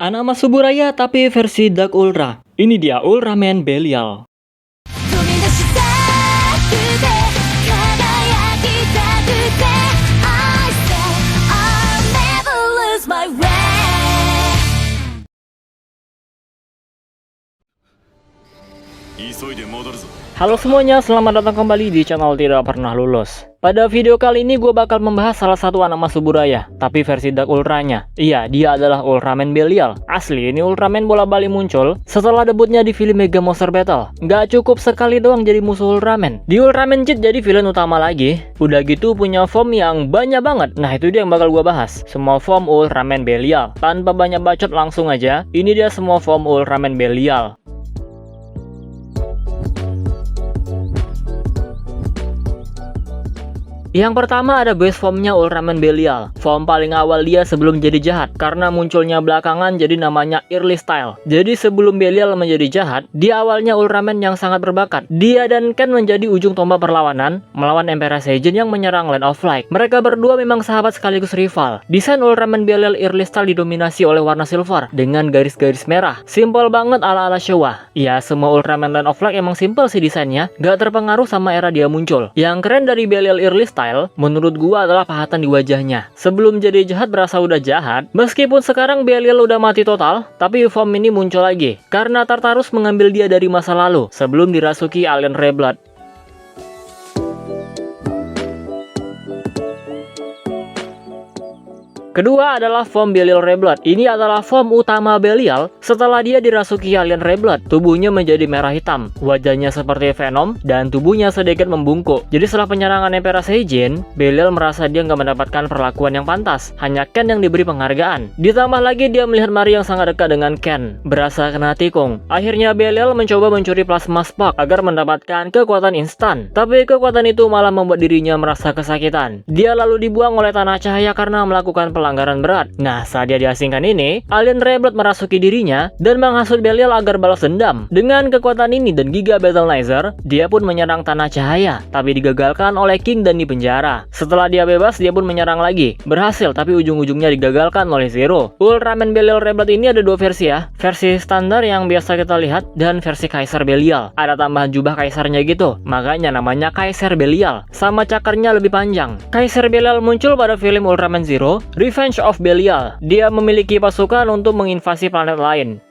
Anak Mas Suburaya tapi versi Dark Ultra. Ini dia Ultraman Belial. 飛び出したくて輝きたくて I say I'll never lose my way. Halo semuanya, selamat datang kembali di channel Tidak Pernah Lulus. Pada video kali ini gue bakal membahas salah satu anak Mas Suburaya, tapi versi Dark Ultranya. Iya, dia adalah Ultraman Belial. Asli, ini Ultraman bola-balik muncul setelah debutnya di film Mega Monster Battle. Nggak cukup sekali doang jadi musuh Ultraman. Di Ultraman Cheat jadi villain utama lagi. Udah gitu punya form yang banyak banget. Nah, itu dia yang bakal gue bahas. Semua form Ultraman Belial. Tanpa banyak bacot langsung aja, ini dia semua form Ultraman Belial. Yang pertama ada base formnya Ultraman Belial. Form paling awal dia sebelum jadi jahat, karena munculnya belakangan jadi namanya Early Style. Jadi sebelum Belial menjadi jahat, dia awalnya Ultraman yang sangat berbakat. Dia dan Ken menjadi ujung tombak perlawanan melawan Emperor Saiyan yang menyerang Land of Light. Mereka berdua memang sahabat sekaligus rival. Desain Ultraman Belial Early Style didominasi oleh warna silver dengan garis-garis merah. Simple banget ala-ala Showa. Ya, semua Ultraman Land of Light emang simple sih desainnya, gak terpengaruh sama era dia muncul. Yang keren dari Belial Early Style menurut gua adalah pahatan di wajahnya. Sebelum jadi jahat berasa udah jahat. Meskipun sekarang Belial udah mati total, tapi form ini muncul lagi karena Tartarus mengambil dia dari masa lalu sebelum dirasuki alien Reblood. Kedua adalah form Belial Reblood. Ini adalah form utama Belial setelah dia dirasuki alien Reblood. Tubuhnya menjadi merah hitam, wajahnya seperti Venom, dan tubuhnya sedikit membungkuk. Jadi setelah penyerangan Emperor Saiyan, Belial merasa dia nggak mendapatkan perlakuan yang pantas. Hanya Ken yang diberi penghargaan. Ditambah lagi dia melihat Mari yang sangat dekat dengan Ken. Berasa kena tikung. Akhirnya Belial mencoba mencuri plasma spark agar mendapatkan kekuatan instan. Tapi kekuatan itu malah membuat dirinya merasa kesakitan. Dia lalu dibuang oleh tanah cahaya karena melakukan pelanggaran berat. Nah, saat dia diasingkan ini, alien Reblood merasuki dirinya dan menghasut Belial agar balas dendam. Dengan kekuatan ini dan Giga Battleizer, dia pun menyerang tanah cahaya, tapi digagalkan oleh King dan dipenjara. Setelah dia bebas, dia pun menyerang lagi. Berhasil, tapi ujung-ujungnya digagalkan oleh Zero. Ultraman Belial Reblood ini ada dua versi ya. Versi standar yang biasa kita lihat dan versi Kaisar Belial. Ada tambahan jubah kaisarnya gitu. Makanya namanya Kaisar Belial. Sama cakarnya lebih panjang. Kaisar Belial muncul pada film Ultraman Zero, Revenge of Belial. Dia memiliki pasukan untuk menginvasi planet lain.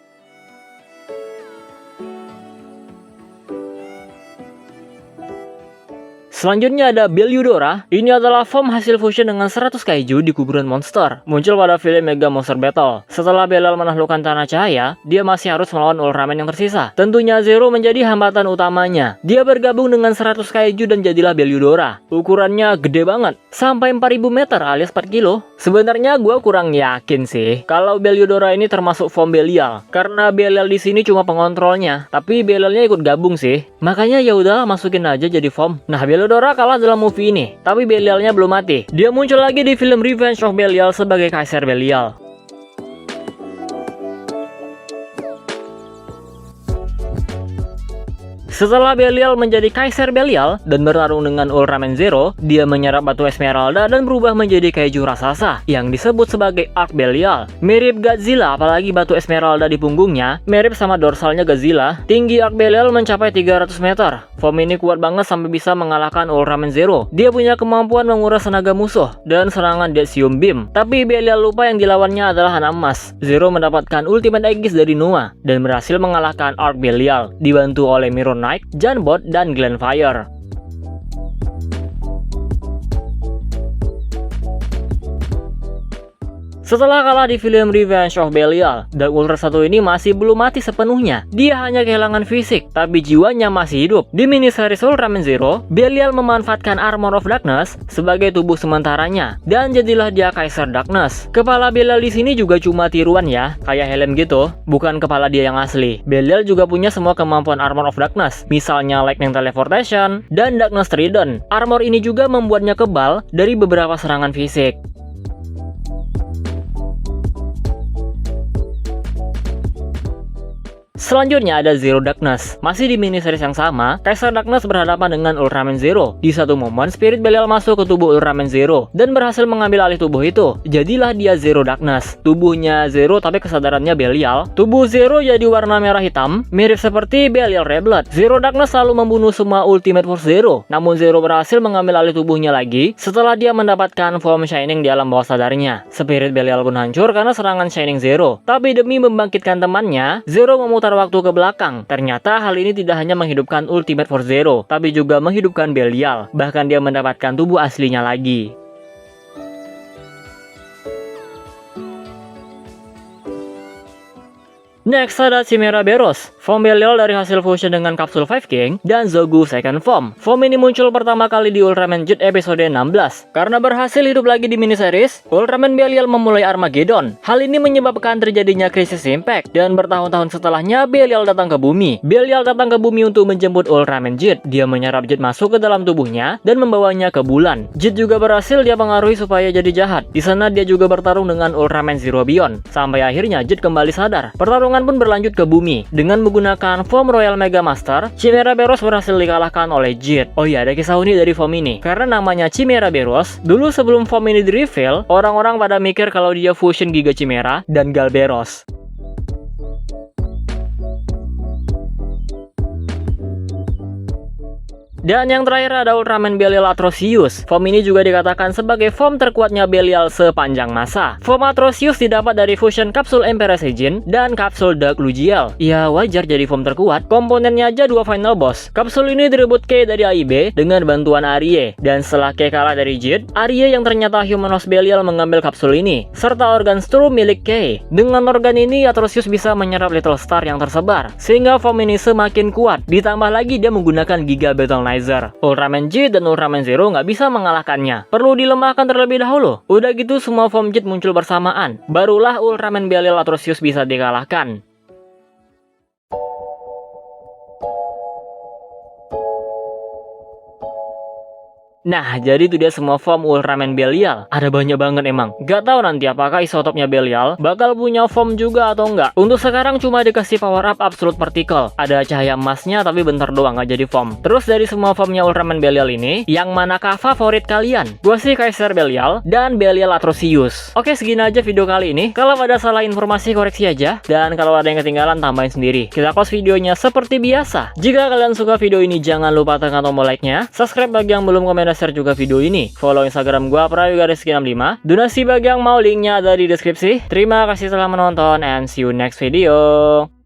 Selanjutnya ada Beliudora. Ini adalah form hasil fusion dengan 100 kaiju di kuburan monster. Muncul pada film Mega Monster Battle. Setelah Belial menaklukkan tanah cahaya, dia masih harus melawan Ultraman yang tersisa. Tentunya Zero menjadi hambatan utamanya. Dia bergabung dengan 100 kaiju dan jadilah Beliudora. Ukurannya gede banget, sampai 4000 meter alias 4 kilo. Sebenarnya gue kurang yakin sih kalau Beliudora ini termasuk form Belial, karena Belial di sini cuma pengontrolnya, tapi Belialnya ikut gabung sih. Makanya ya udahlah masukin aja jadi form. Nah, Beliudora kalah dalam movie ini, tapi Belialnya belum mati. Dia muncul lagi di film Revenge of Belial sebagai Kaisar Belial. Setelah Belial menjadi Kaisar Belial dan bertarung dengan Ultraman Zero, dia menyerap batu Esmeralda dan berubah menjadi kaiju raksasa yang disebut sebagai Ark Belial. Mirip Godzilla, apalagi batu Esmeralda di punggungnya mirip sama dorsalnya Godzilla. Tinggi Ark Belial mencapai 300 meter. Form ini kuat banget sampai bisa mengalahkan Ultraman Zero. Dia punya kemampuan menguras tenaga musuh dan serangan Deathsium Beam. Tapi Belial lupa yang dilawannya adalah anak emas. Zero mendapatkan Ultimate Aegis dari Noah dan berhasil mengalahkan Ark Belial, dibantu oleh Mirror Knight, Janbot, dan Glenfire. Setelah kalah di film Revenge of Belial, Dark Ultra 1 ini masih belum mati sepenuhnya. Dia hanya kehilangan fisik, tapi jiwanya masih hidup. Di miniseries Ultraman Zero, Belial memanfaatkan Armor of Darkness sebagai tubuh sementaranya, dan jadilah dia Kaisar Darkness. Kepala Belial di sini juga cuma tiruan ya, kayak helm gitu, bukan kepala dia yang asli. Belial juga punya semua kemampuan Armor of Darkness, misalnya Lightning Teleportation dan Darkness Trident. Armor ini juga membuatnya kebal dari beberapa serangan fisik. Selanjutnya ada Zero Darkness. Masih di miniseries yang sama, Caesar Darkness berhadapan dengan Ultraman Zero. Di satu momen, Spirit Belial masuk ke tubuh Ultraman Zero dan berhasil mengambil alih tubuh itu. Jadilah dia Zero Darkness. Tubuhnya Zero tapi kesadarannya Belial. Tubuh Zero jadi warna merah hitam, mirip seperti Belial Reblood. Zero Darkness selalu membunuh semua Ultimate Force Zero. Namun Zero berhasil mengambil alih tubuhnya lagi setelah dia mendapatkan form Shining di alam bawah sadarnya. Spirit Belial pun hancur karena serangan Shining Zero. Tapi demi membangkitkan temannya, Zero memutar waktu ke belakang. Ternyata hal ini tidak hanya menghidupkan Ultimate Force Zero, tapi juga menghidupkan Belial. Bahkan dia mendapatkan tubuh aslinya lagi. Next ada Chimera Beros, form Belial dari hasil fusion dengan kapsul Five King dan Zogu Second Form. Form ini muncul pertama kali di Ultraman Jet episode 16. Karena berhasil hidup lagi di miniseries, Ultraman Belial memulai Armageddon. Hal ini menyebabkan terjadinya krisis impact, dan bertahun-tahun setelahnya Belial datang ke bumi. Belial datang ke bumi untuk menjemput Ultraman Jet. Dia menyerap Jet masuk ke dalam tubuhnya dan membawanya ke bulan. Jet juga berhasil dia pengaruhi supaya jadi jahat. Di sana dia juga bertarung dengan Ultraman Zero Beyond. Sampai akhirnya Jet kembali sadar. Pertarungan pun berlanjut ke bumi. Dengan menggunakan form Royal Mega Master, Chimera Beros berhasil dikalahkan oleh Jet. Oh iya, ada kisah unik dari form ini. Karena namanya Chimera Beros, dulu sebelum form ini di-reveal, orang-orang pada mikir kalau dia fusion Giga Chimera dan Galberos. Dan yang terakhir ada Ultraman Belial Atrocious. Form ini juga dikatakan sebagai form terkuatnya Belial sepanjang masa. Form Atrocious didapat dari fusion kapsul Emperor Seijin dan kapsul Dark Lugiel. Ya wajar jadi form terkuat, komponennya aja 2 final boss. Kapsul ini direbut Kei dari AIB dengan bantuan Arie. Dan setelah Kei kalah dari Jet, Arie yang ternyata Human Host Belial mengambil kapsul ini, serta organ Strum milik Kei. Dengan organ ini, Atrocious bisa menyerap Little Star yang tersebar, sehingga form ini semakin kuat. Ditambah lagi dia menggunakan Giga Battle Ultraman Jet dan Ultraman Zero nggak bisa mengalahkannya. Perlu dilemahkan terlebih dahulu. Udah gitu semua form Jet muncul bersamaan. Barulah Ultraman Belial Atrocious bisa dikalahkan. Nah, jadi itu dia semua form Ultraman Belial. Ada banyak banget emang. Gak tahu nanti apakah isotopnya Belial bakal punya form juga atau enggak. Untuk sekarang cuma dikasih power up Absolute Particle. Ada cahaya emasnya tapi bentar doang gak jadi form. Terus dari semua formnya Ultraman Belial ini, yang manakah favorit kalian? Gua sih Caesar Belial dan Belial Atrocious. Oke, segini aja video kali ini. Kalau ada salah informasi koreksi aja. Dan kalau ada yang ketinggalan tambahin sendiri. Kita close videonya seperti biasa. Jika kalian suka video ini jangan lupa tekan tombol like-nya. Subscribe bagi yang belum, komen dan share juga video ini. Follow Instagram gua Prayoga65. Donasi bagi yang mau, linknya ada di deskripsi. Terima kasih telah menonton and see you next video.